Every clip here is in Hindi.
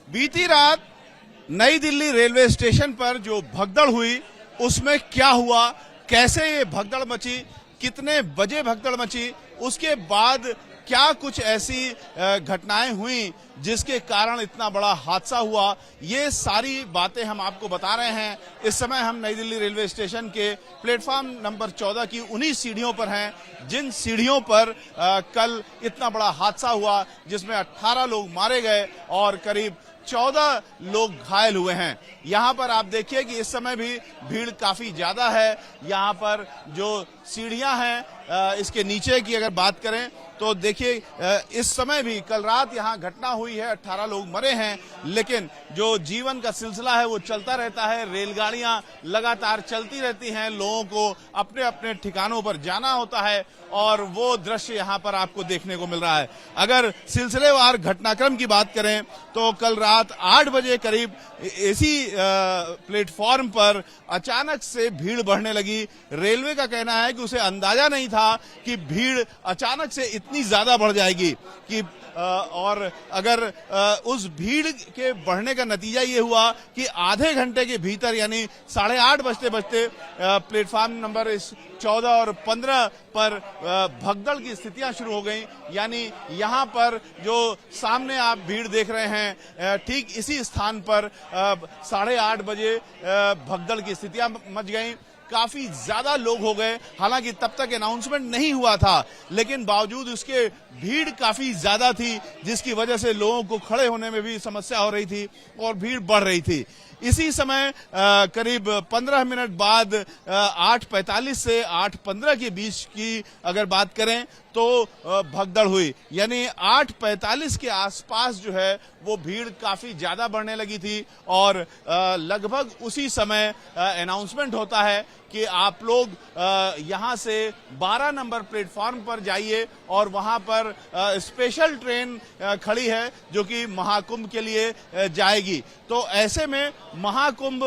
बीती रात नई दिल्ली रेलवे स्टेशन पर जो भगदड़ हुई उसमें क्या हुआ, कैसे ये भगदड़ मची, कितने बजे भगदड़ मची, उसके बाद क्या कुछ ऐसी घटनाएं हुई जिसके कारण इतना बड़ा हादसा हुआ, ये सारी बातें हम आपको बता रहे हैं। इस समय हम नई दिल्ली रेलवे स्टेशन के प्लेटफॉर्म नंबर 14 की उन्हीं सीढ़ियों पर हैं जिन सीढ़ियों पर कल इतना बड़ा हादसा हुआ जिसमें 18 लोग मारे गए और करीब 14 लोग घायल हुए हैं। यहाँ पर आप देखिए कि इस समय भी भीड़ काफी ज्यादा है। यहाँ पर जो सीढ़ियां हैं इसके नीचे की अगर बात करें तो देखिए इस समय भी कल रात यहाँ घटना हुई है, 18 लोग मरे हैं, लेकिन जो जीवन का सिलसिला है वो चलता रहता है। रेलगाड़ियां लगातार चलती रहती हैं, लोगों को अपने अपने ठिकानों पर जाना होता है और वो दृश्य यहाँ पर आपको देखने को मिल रहा है। अगर सिलसिलेवार घटनाक्रम की बात करें तो कल रात 8 बजे करीब इसी प्लेटफॉर्म पर अचानक से भीड़ बढ़ने लगी। रेलवे का कहना है कि उसे अंदाजा नहीं था कि भीड़ अचानक से इतनी ज्यादा बढ़ जाएगी कि और अगर उस भीड़ के बढ़ने का नतीजा ये हुआ कि आधे घंटे के भीतर यानी 8:30 बजते बजते प्लेटफॉर्म नंबर 14 और 15 पर भगदड़ की स्थितियां शुरू हो गई। यानी यहाँ पर जो सामने आप भीड़ देख रहे हैं ठीक इसी स्थान पर 8:30 बजे भगदड़ की स्थितियां मच गई। काफी ज्यादा लोग हो गए, हालांकि तब तक अनाउंसमेंट नहीं हुआ था, लेकिन बावजूद उसके भीड़ काफी ज्यादा थी जिसकी वजह से लोगों को खड़े होने में भी समस्या हो रही थी और भीड़ बढ़ रही थी। इसी समय करीब 15 मिनट बाद 8:45 से 8:15 के बीच की अगर बात करें तो भगदड़ हुई। यानी 8:45 के आसपास जो है वो भीड़ काफी ज्यादा बढ़ने लगी थी और लगभग उसी समय अनाउंसमेंट होता है कि आप लोग यहां से 12 नंबर प्लेटफॉर्म पर जाइए और वहां पर स्पेशल ट्रेन खड़ी है जो कि महाकुंभ के लिए जाएगी। तो ऐसे में महाकुंभ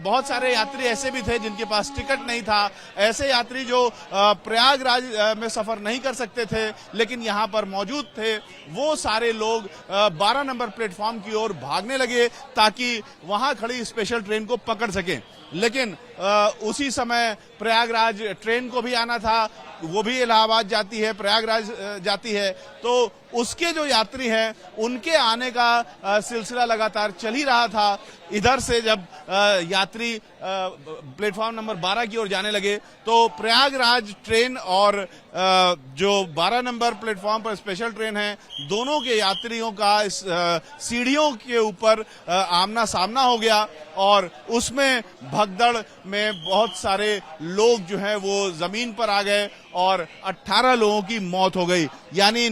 बहुत सारे यात्री ऐसे भी थे जिनके पास टिकट नहीं था, ऐसे यात्री जो प्रयागराज में सफर नहीं कर सकते थे लेकिन यहां पर मौजूद थे, वो सारे लोग 12 नंबर प्लेटफॉर्म की ओर भागने लगे ताकि वहां खड़ी स्पेशल ट्रेन को पकड़ सकें। लेकिन उसी समय प्रयागराज ट्रेन को भी आना था, वो भी इलाहाबाद जाती है, प्रयागराज जाती है, तो उसके जो यात्री हैं उनके आने का सिलसिला लगातार चल ही रहा था। इधर से जब यात्री प्लेटफॉर्म नंबर 12 की ओर जाने लगे तो प्रयागराज ट्रेन और जो 12 नंबर प्लेटफॉर्म पर स्पेशल ट्रेन है, दोनों के यात्रियों का इस सीढ़ियों के ऊपर आमना सामना हो गया और उसमें भगदड़ में बहुत सारे लोग जो हैं वो जमीन पर आ गए और 18 लोगों की मौत हो गई। यानी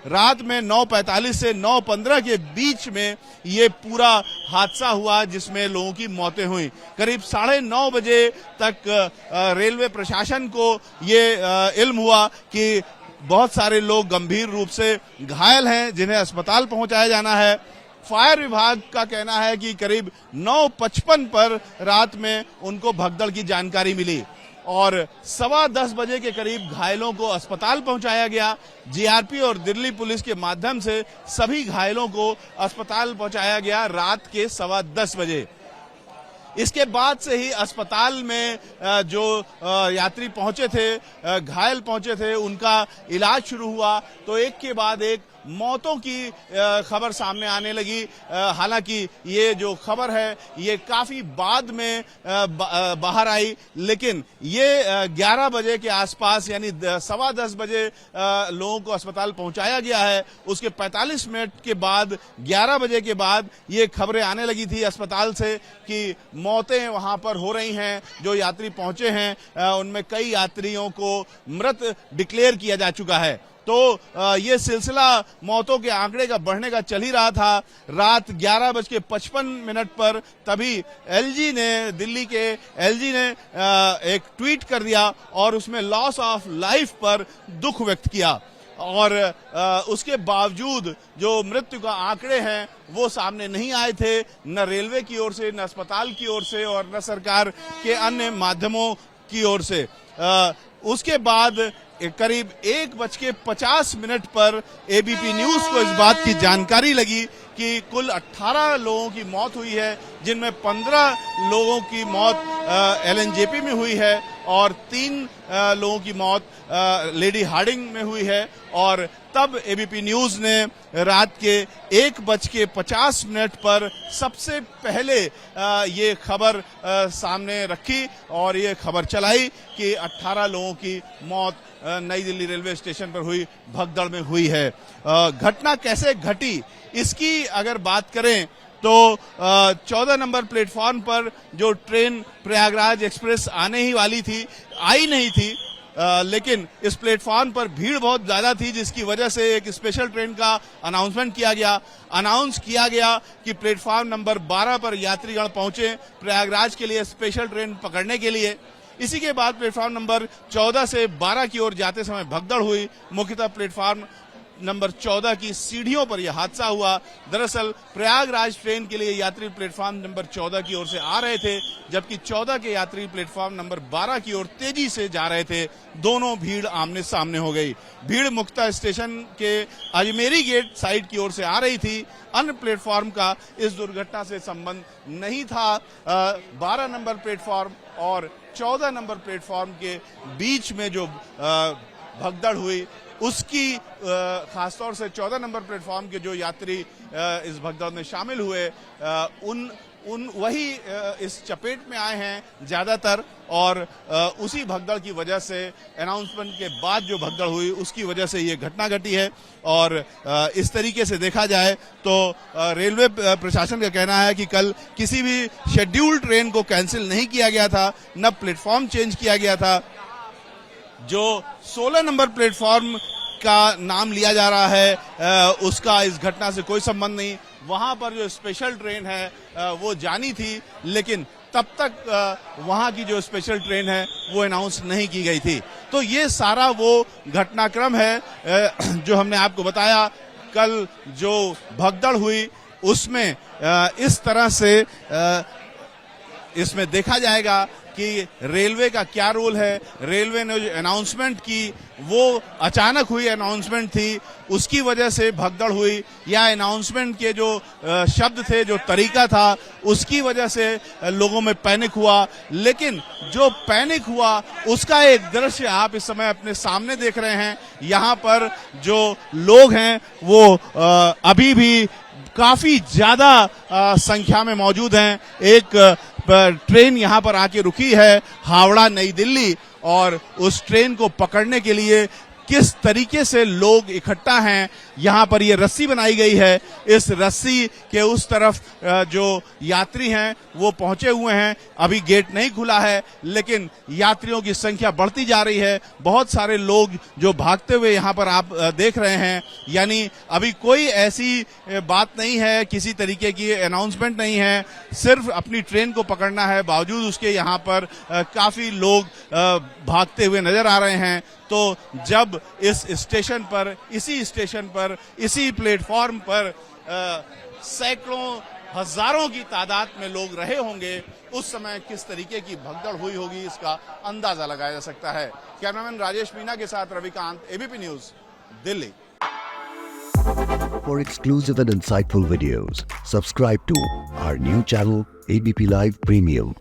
रात में 9:45 से 9:15 के बीच में ये पूरा हादसा हुआ जिसमें लोगों की मौतें हुई। करीब 9:30 बजे तक रेलवे प्रशासन को ये इल्म हुआ कि बहुत सारे लोग गंभीर रूप से घायल हैं जिन्हें अस्पताल पहुंचाया जाना है। फायर विभाग का कहना है कि करीब 9:55 पर रात में उनको भगदड़ की जानकारी मिली और 10:15 बजे के करीब घायलों को अस्पताल पहुंचाया गया। जीआरपी और दिल्ली पुलिस के माध्यम से सभी घायलों को अस्पताल पहुंचाया गया रात के 10:15 बजे। इसके बाद से ही अस्पताल में जो यात्री पहुंचे थे, घायल पहुंचे थे, उनका इलाज शुरू हुआ तो एक के बाद एक मौतों की खबर सामने आने लगी। हालांकि ये जो खबर है ये काफी बाद में बाहर आई, लेकिन ये 11 बजे के आसपास यानी 10:15 बजे लोगों को अस्पताल पहुंचाया गया है। उसके 45 मिनट के बाद 11 बजे के बाद ये खबरें आने लगी थी अस्पताल से कि मौतें वहां पर हो रही हैं। जो यात्री पहुंचे हैं उनमें कई यात्रियों को मृत डिक्लेयर किया जा चुका है। तो ये सिलसिला मौतों के आंकड़े का बढ़ने का चल ही रहा था। रात 11:55 पर तभी एलजी ने, दिल्ली के एलजी ने एक ट्वीट कर दिया और उसमें लॉस ऑफ लाइफ पर दुख व्यक्त किया और उसके बावजूद जो मृत्यु का आंकड़े हैं वो सामने नहीं आए थे, न रेलवे की ओर से, न अस्पताल की ओर से और न सरकार के अन्य माध्यमों की ओर से। उसके बाद करीब 1:50 पर एबीपी न्यूज को इस बात की जानकारी लगी कि कुल 18 लोगों की मौत हुई है, जिनमें 15 लोगों की मौत एलएनजेपी में हुई है और 3 लोगों की मौत लेडी हार्डिंग में हुई है। और तब एबीपी न्यूज ने रात के 1:50 पर सबसे पहले ये खबर सामने रखी और ये खबर चलाई कि 18 लोगों की मौत नई दिल्ली रेलवे स्टेशन पर हुई भगदड़ में हुई है। घटना कैसे घटी इसकी अगर बात करें तो 14 नंबर प्लेटफॉर्म पर जो ट्रेन प्रयागराज एक्सप्रेस आने ही वाली थी, आई नहीं थी, लेकिन इस प्लेटफॉर्म पर भीड़ बहुत ज्यादा थी, जिसकी वजह से एक स्पेशल ट्रेन का अनाउंस किया गया कि प्लेटफॉर्म नंबर 12 पर यात्रीगण पहुंचे प्रयागराज के लिए स्पेशल ट्रेन पकड़ने के लिए। इसी के बाद प्लेटफॉर्म नंबर 14 से 12 की ओर जाते समय भगदड़ हुई। मुख्यतः प्लेटफॉर्म नंबर 14 की सीढ़ियों पर यह हादसा हुआ। दरअसल प्रयागराज ट्रेन के लिए यात्री प्लेटफॉर्म नंबर 14 की ओर से आ रहे थे, जबकि 14 के यात्री प्लेटफॉर्म नंबर 12 की ओर तेजी से जा रहे थे। दोनों भीड़ आमने सामने हो गई। भीड़ मुख्यतः स्टेशन के अजमेरी गेट साइड की ओर से आ रही थी। अन्य प्लेटफॉर्म का इस दुर्घटना से संबंध नहीं था। 12 नंबर प्लेटफॉर्म और 14 नंबर प्लेटफॉर्म के बीच में जो भगदड़ हुई उसकी खासतौर से 14 नंबर प्लेटफॉर्म के जो यात्री इस भगदड़ में शामिल हुए वही इस चपेट में आए हैं ज्यादातर, और उसी भगदड़ की वजह से अनाउंसमेंट के बाद जो भगदड़ हुई उसकी वजह से ये घटना घटी है। और इस तरीके से देखा जाए तो रेलवे प्रशासन का कहना है कि कल किसी भी शेड्यूल्ड ट्रेन को कैंसिल नहीं किया गया था, न प्लेटफॉर्म चेंज किया गया था। जो 16 नंबर प्लेटफॉर्म का नाम लिया जा रहा है उसका इस घटना से कोई संबंध नहीं। वहां पर जो स्पेशल ट्रेन है वो जानी थी, लेकिन तब तक वहां की जो स्पेशल ट्रेन है वो अनाउंस नहीं की गई थी। तो ये सारा वो घटनाक्रम है जो हमने आपको बताया। कल जो भगदड़ हुई उसमें इस तरह से इसमें देखा जाएगा कि रेलवे का क्या रोल है। रेलवे ने जो अनाउंसमेंट की वो अचानक हुई अनाउंसमेंट थी, उसकी वजह से भगदड़ हुई, या अनाउंसमेंट के जो शब्द थे, जो तरीका था, उसकी वजह से लोगों में पैनिक हुआ। लेकिन जो पैनिक हुआ उसका एक दृश्य आप इस समय अपने सामने देख रहे हैं। यहाँ पर जो लोग हैं वो अभी भी काफी ज्यादा संख्या में मौजूद हैं। एक ट्रेन यहां पर आके रुकी है हावड़ा नई दिल्ली, और उस ट्रेन को पकड़ने के लिए किस तरीके से लोग इकट्ठा हैं। यहाँ पर ये रस्सी बनाई गई है, इस रस्सी के उस तरफ जो यात्री हैं वो पहुंचे हुए हैं। अभी गेट नहीं खुला है, लेकिन यात्रियों की संख्या बढ़ती जा रही है। बहुत सारे लोग जो भागते हुए यहाँ पर आप देख रहे हैं। यानी अभी कोई ऐसी बात नहीं है, किसी तरीके की अनाउंसमेंट नहीं है, सिर्फ अपनी ट्रेन को पकड़ना है। बावजूद उसके यहाँ पर काफी लोग भागते हुए नजर आ रहे हैं। तो जब इस स्टेशन पर, इसी स्टेशन पर, इसी प्लेटफॉर्म पर सैकड़ों हजारों की तादाद में लोग रहे होंगे, उस समय किस तरीके की भगदड़ हुई होगी इसका अंदाजा लगाया जा सकता है। कैमरामैन राजेश मीना के साथ Ravikant, ABP news, Delhi. For exclusive and insightful videos, subscribe to our new channel ABP Live Premium.